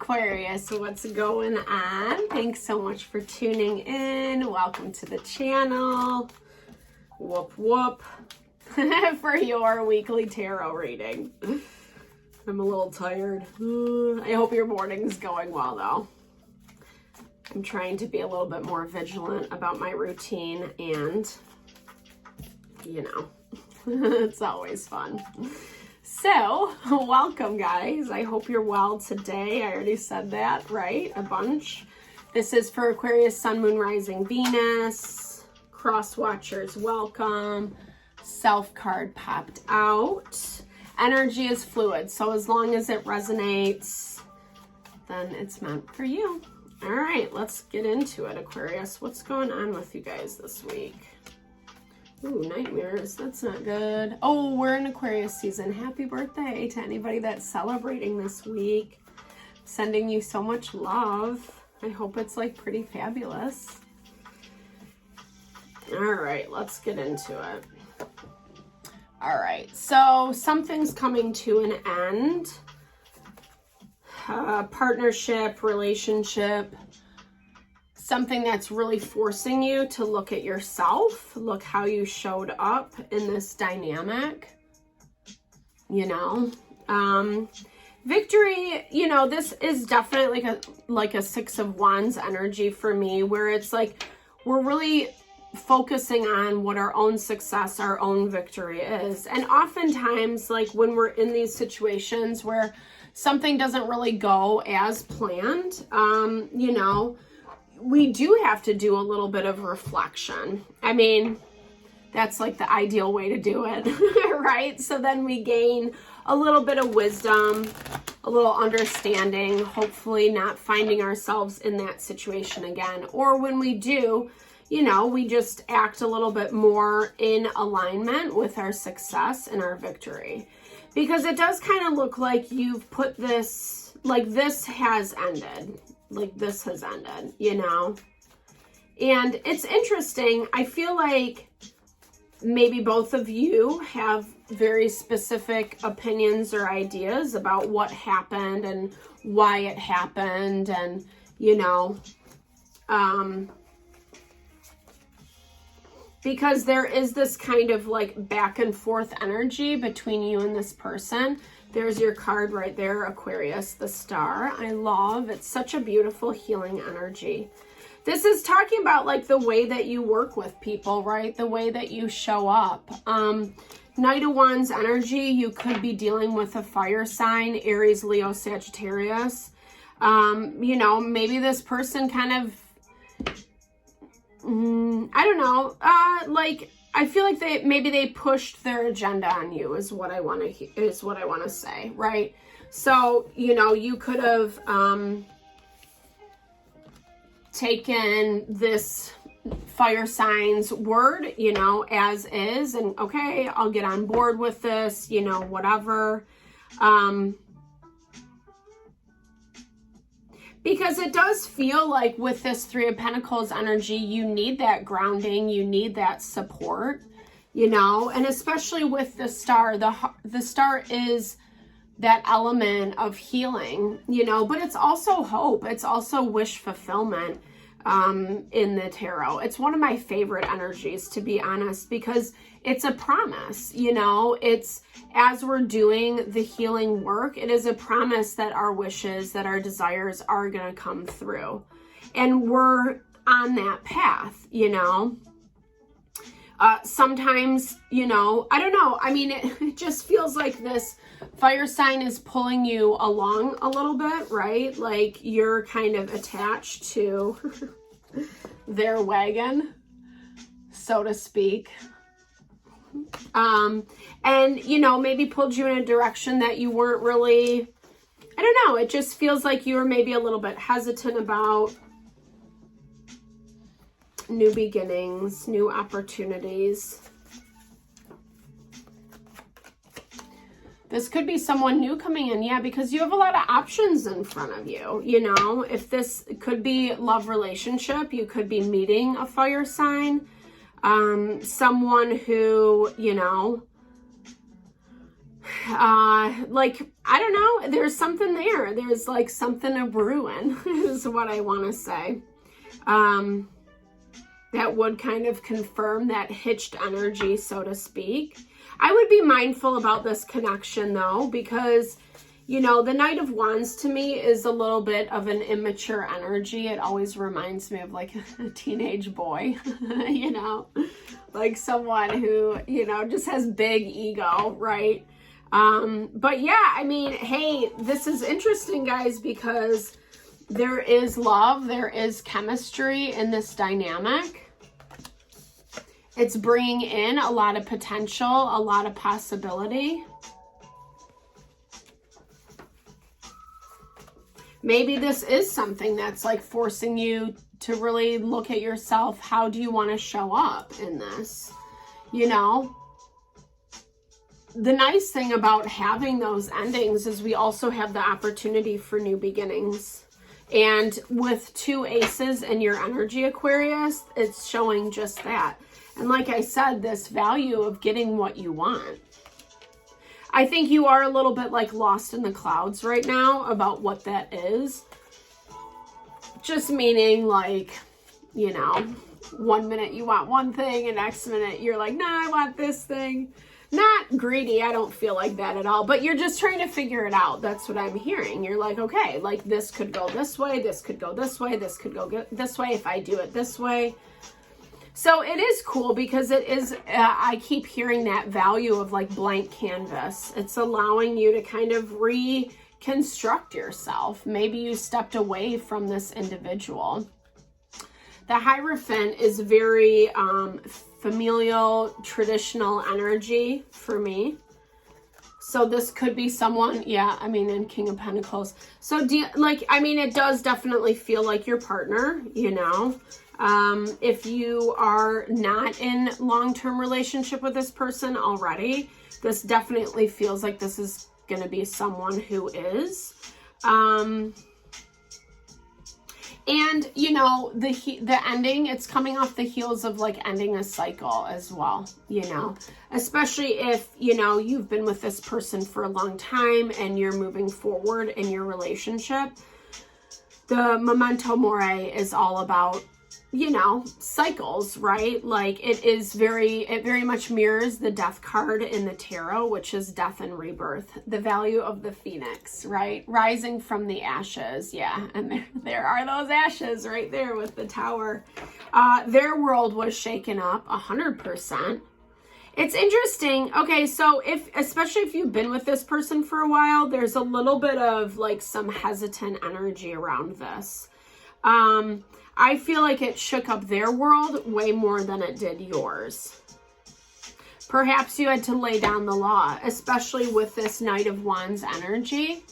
Aquarius, what's going on? Thanks so much for tuning in. Welcome to the channel. Whoop whoop. For your weekly tarot reading. I'm a little tired. I hope your morning's going well though. I'm trying to be a little bit more vigilant about my routine and, you know, it's always fun. So, welcome guys. I hope you're well today. I already said that, right? A bunch. This is for Aquarius, Sun, Moon, Rising, Venus. Cross watchers, welcome. Self card popped out. Energy is fluid, so as long as it resonates, then it's meant for you. All right, let's get into it, Aquarius. What's going on with you guys this week? Ooh, nightmares. That's not good. Oh, we're in Aquarius season. Happy birthday to anybody that's celebrating this week. Sending you so much love. I hope it's like pretty fabulous. All right, let's get into it. All right, so something's coming to an end. Partnership, relationship. Something that's really forcing you to look at yourself, look how you showed up in this dynamic, you know. Victory, you know, this is definitely like a Six of Wands energy for me, where it's like we're really focusing on what our own success, our own victory is. And oftentimes, like when we're in these situations where something doesn't really go as planned, you know, we do have to do a little bit of reflection. I mean, that's like the ideal way to do it, right? So then we gain a little bit of wisdom, a little understanding, hopefully not finding ourselves in that situation again. Or when we do, you know, we just act a little bit more in alignment with our success and our victory. Because it does kind of look like you've put this, like this has ended. Like this has ended, you know? And it's interesting. I feel like maybe both of you have very specific opinions or ideas about what happened and why it happened. And, you know, because there is this kind of like back and forth energy between you and this person. There's your card right there, Aquarius, the star. I love, it's such a beautiful healing energy. This is talking about like the way that you work with people, right? The way that you show up. Knight of Wands energy, you could be dealing with a fire sign, Aries, Leo, Sagittarius. You know, maybe this person kind of, I don't know, like, I feel like they pushed their agenda on you is what I want to say, right? So, you know, you could have taken this fire sign's word, you know, as is, and okay, I'll get on board with this, you know, whatever. Because it does feel like with this Three of Pentacles energy, you need that grounding, you need that support, you know, and especially with the star, the star is that element of healing, you know, but it's also hope. It's also wish fulfillment in the tarot. It's one of my favorite energies, to be honest, because it's a promise, you know, it's as we're doing the healing work, it is a promise that our wishes, that our desires are going to come through. And we're on that path, you know. Sometimes, you know, I don't know. I mean, it just feels like this fire sign is pulling you along a little bit, right? Like you're kind of attached to their wagon, so to speak. And, you know, maybe pulled you in a direction that you weren't really, I don't know. It just feels like you were maybe a little bit hesitant about new beginnings, new opportunities. This could be someone new coming in, yeah, because you have a lot of options in front of you, you know. If this could be love relationship, you could be meeting a fire sign, someone who, you know, like, I don't know, there's something there. There's like something a brewing is what I want to say. That would kind of confirm that hitched energy, so to speak. I would be mindful about this connection though, because, you know, the Knight of Wands to me is a little bit of an immature energy. It always reminds me of like a teenage boy, you know, like someone who, you know, just has big ego, right? But yeah, I mean, hey, this is interesting, guys, because there is love, there is chemistry in this dynamic. It's bringing in a lot of potential, a lot of possibility. Maybe this is something that's like forcing you to really look at yourself. How do you want to show up in this? You know, the nice thing about having those endings is we also have the opportunity for new beginnings. And with 2 aces in your energy, Aquarius, it's showing just that. And like I said, this value of getting what you want. I think you are a little bit like lost in the clouds right now about what that is. Just meaning like, you know, one minute you want one thing and next minute you're like, nah, I want this thing. Not greedy, I don't feel like that at all, but you're just trying to figure it out. That's what I'm hearing. You're like, okay, like this could go this way, this could go this way, this could go this way if I do it this way. So it is cool because it is, I keep hearing that value of like blank canvas. It's allowing you to kind of reconstruct yourself. Maybe you stepped away from this individual. The Hierophant is very familial, traditional energy for me. So this could be someone, yeah, I mean, in King of Pentacles. So I mean, it does definitely feel like your partner, you know. If you are not in long-term relationship with this person already, this definitely feels like this is going to be someone who is. And, you know, the ending, it's coming off the heels of like ending a cycle as well, you know, especially if, you know, you've been with this person for a long time and you're moving forward in your relationship. The memento mori is all about, you know, cycles, right? Like it very much mirrors the death card in the tarot, which is death and rebirth, the value of the phoenix, right? Rising from the ashes. Yeah. And there are those ashes right there with the tower. Their world was shaken up 100%. It's interesting. Okay. So especially if you've been with this person for a while, there's a little bit of like some hesitant energy around this. I feel like it shook up their world way more than it did yours. Perhaps you had to lay down the law, especially with this Knight of Wands energy.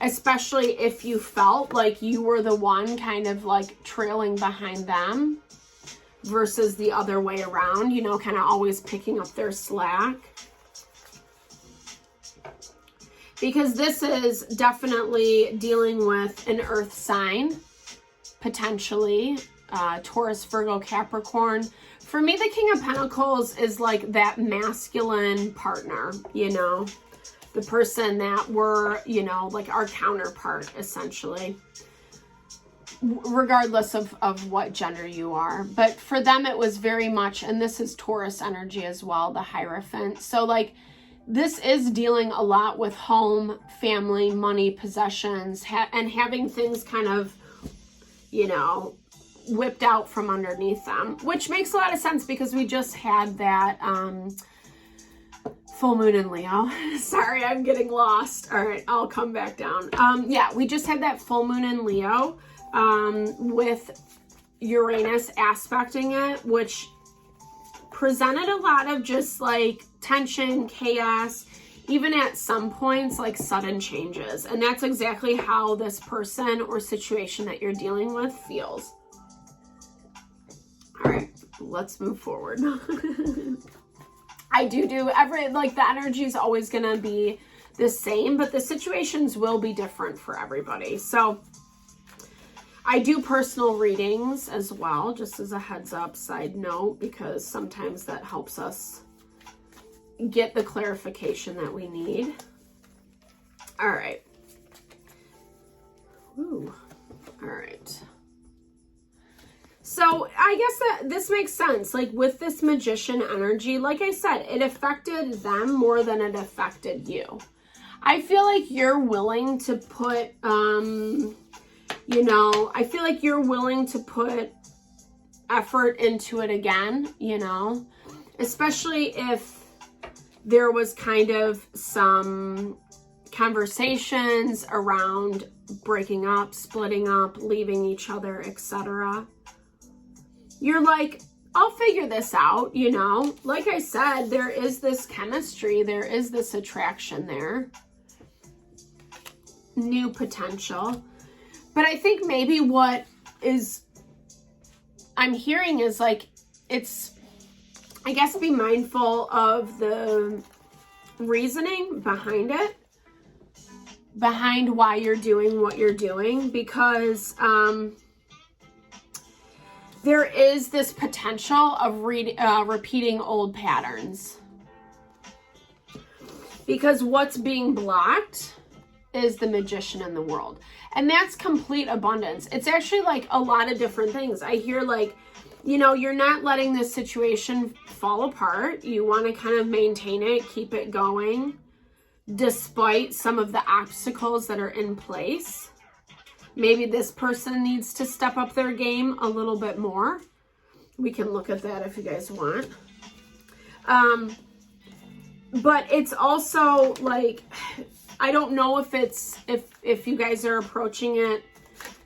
Especially if you felt like you were the one kind of like trailing behind them versus the other way around, you know, kind of always picking up their slack. Because this is definitely dealing with an earth sign. Potentially, Taurus, Virgo, Capricorn. For me, the King of Pentacles is like that masculine partner, you know, the person that we're, you know, like our counterpart, essentially, regardless of what gender you are. But for them, it was very much, and this is Taurus energy as well, the Hierophant. So like, this is dealing a lot with home, family, money, possessions, and having things kind of, you know, whipped out from underneath them, which makes a lot of sense because we just had that full moon in Leo. Sorry, I'm getting lost. All right, I'll come back down. Yeah, we just had that full moon in Leo with Uranus aspecting it, which presented a lot of just like tension, chaos, even at some points, like sudden changes. And that's exactly how this person or situation that you're dealing with feels. All right, let's move forward. I do like the energy is always going to be the same, but the situations will be different for everybody. So I do personal readings as well, just as a heads up side note, because sometimes that helps us get the clarification that we need. All right. Ooh. All right. So I guess that this makes sense. Like with this Magician energy, like I said, it affected them more than it affected you. I feel like you're willing to put, you know, I feel like you're willing to put effort into it again, you know, especially if there was kind of some conversations around breaking up, splitting up, leaving each other, etc. You're like, I'll figure this out, you know. Like I said, there is this chemistry, there is this attraction there. New potential. But I think maybe what is I'm hearing is like, it's, I guess, be mindful of the reasoning behind it, behind why you're doing what you're doing, because there is this potential of repeating old patterns. Because what's being blocked is the Magician in the world. And that's complete abundance. It's actually like a lot of different things. I hear like, you know, you're not letting this situation fall apart. You want to kind of maintain it, keep it going, despite some of the obstacles that are in place. Maybe this person needs to step up their game a little bit more. We can look at that if you guys want. But it's also like, I don't know if it's, if you guys are approaching it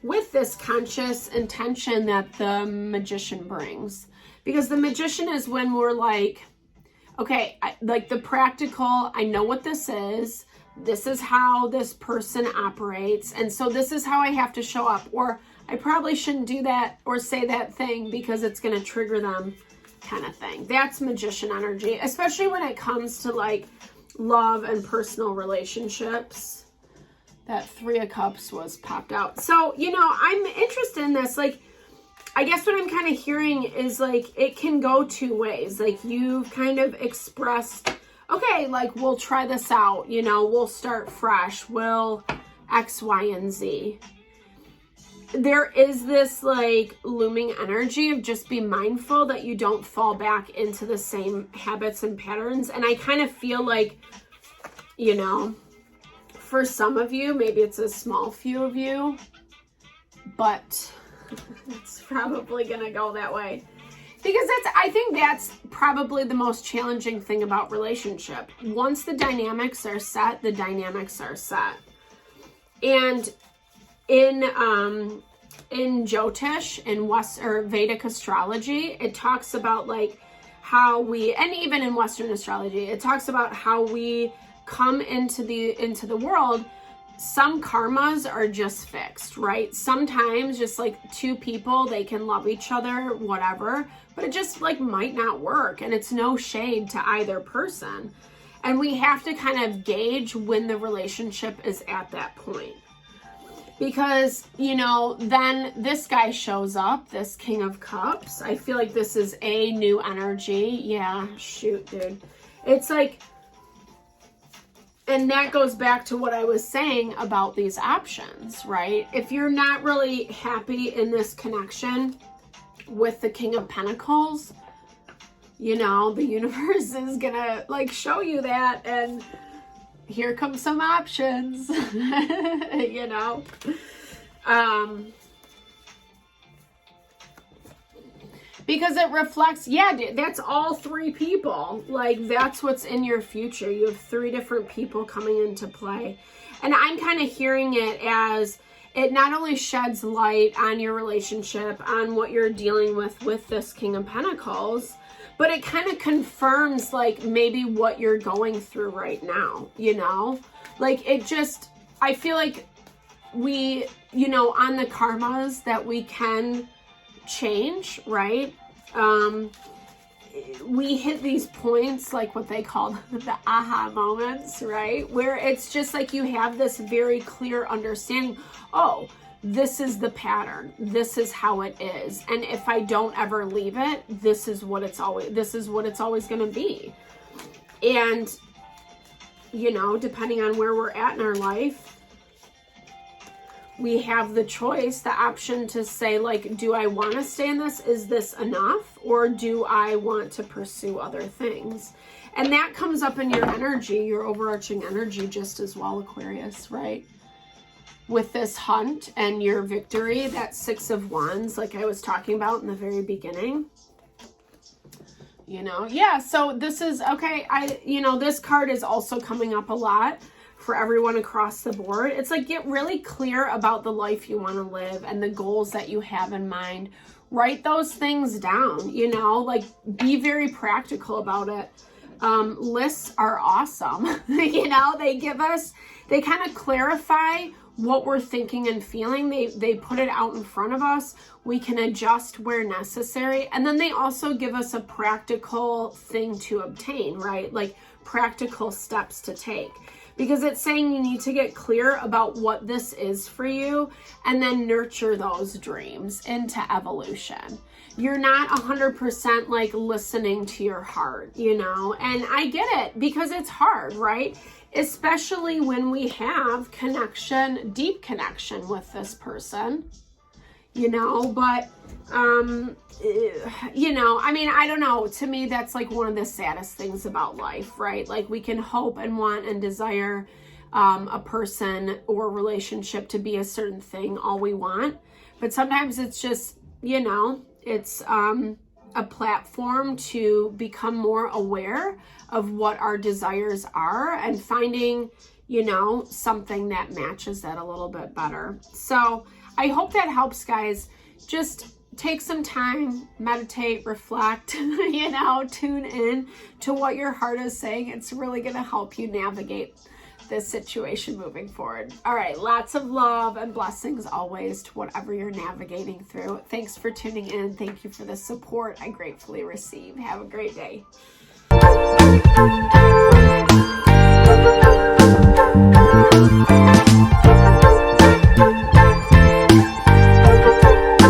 with this conscious intention that the Magician brings. Because the Magician is when we're like, okay, like the practical, I know what this is. This is how this person operates. And so this is how I have to show up. Or I probably shouldn't do that or say that thing because it's going to trigger them, kind of thing. That's Magician energy, especially when it comes to like love and personal relationships. That 3 of Cups was popped out. So, you know, I'm interested in this. Like, I guess what I'm kind of hearing is like, it can go 2 ways. Like you've kind of expressed, okay, like we'll try this out, you know, we'll start fresh, we'll X, Y, and Z. There is this like looming energy of just be mindful that you don't fall back into the same habits and patterns. And I kind of feel like, you know, for some of you, maybe it's a small few of you, but it's probably going to go that way. Because I think that's probably the most challenging thing about relationship. Once the dynamics are set, the dynamics are set. And in Jyotish, in Vedic astrology, it talks about like how we, and even in Western astrology, it talks about how we come into the world. Some karmas are just fixed, right? Sometimes just like 2 people, they can love each other, whatever, but it just like might not work. And it's no shade to either person. And we have to kind of gauge when the relationship is at that point. Because, you know, then this guy shows up, this King of Cups. I feel like this is a new energy. Yeah, shoot, dude. It's like, and that goes back to what I was saying about these options, right? If you're not really happy in this connection with the King of Pentacles, you know, the universe is gonna like show you that, and here come some options, you know? Because it reflects, yeah, that's all 3 people. Like, that's what's in your future. You have 3 different people coming into play. And I'm kind of hearing it as it not only sheds light on your relationship, on what you're dealing with this King of Pentacles, but it kind of confirms, like, maybe what you're going through right now, you know? Like, it just, I feel like we, you know, on the karmas that we can change, right? We hit these points, like what they call the aha moments, right? Where it's just like you have this very clear understanding, oh, this is the pattern, this is how it is, and if I don't ever leave it, this is what it's always going to be. And, you know, depending on where we're at in our life, we have the choice, the option to say, like, do I want to stay in this? Is this enough? Or do I want to pursue other things? And that comes up in your energy, your overarching energy just as well, Aquarius, right? With this hunt and your victory, that Six of Wands, like I was talking about in the very beginning. You know, yeah, so this is, okay, you know, this card is also coming up a lot for everyone across the board. It's like, get really clear about the life you want to live and the goals that you have in mind. Write those things down, you know, like be very practical about it. Lists are awesome. You know, they kind of clarify what we're thinking and feeling. They put it out in front of us. We can adjust where necessary. And then they also give us a practical thing to obtain, right? Like practical steps to take. Because it's saying you need to get clear about what this is for you and then nurture those dreams into evolution. You're not 100% like listening to your heart, you know, and I get it because it's hard, right? Especially when we have connection, deep connection with this person, you know, but, you know, I mean, I don't know. To me, that's like one of the saddest things about life, right? Like we can hope and want and desire a person or relationship to be a certain thing all we want. But sometimes it's just, you know, it's a platform to become more aware of what our desires are and finding, you know, something that matches that a little bit better. So I hope that helps, guys. Just take some time, meditate, reflect, you know, tune in to what your heart is saying. It's really going to help you navigate this situation moving forward. All right, lots of love and blessings always to whatever you're navigating through. Thanks for tuning in. Thank you for the support I gratefully receive. Have a great day.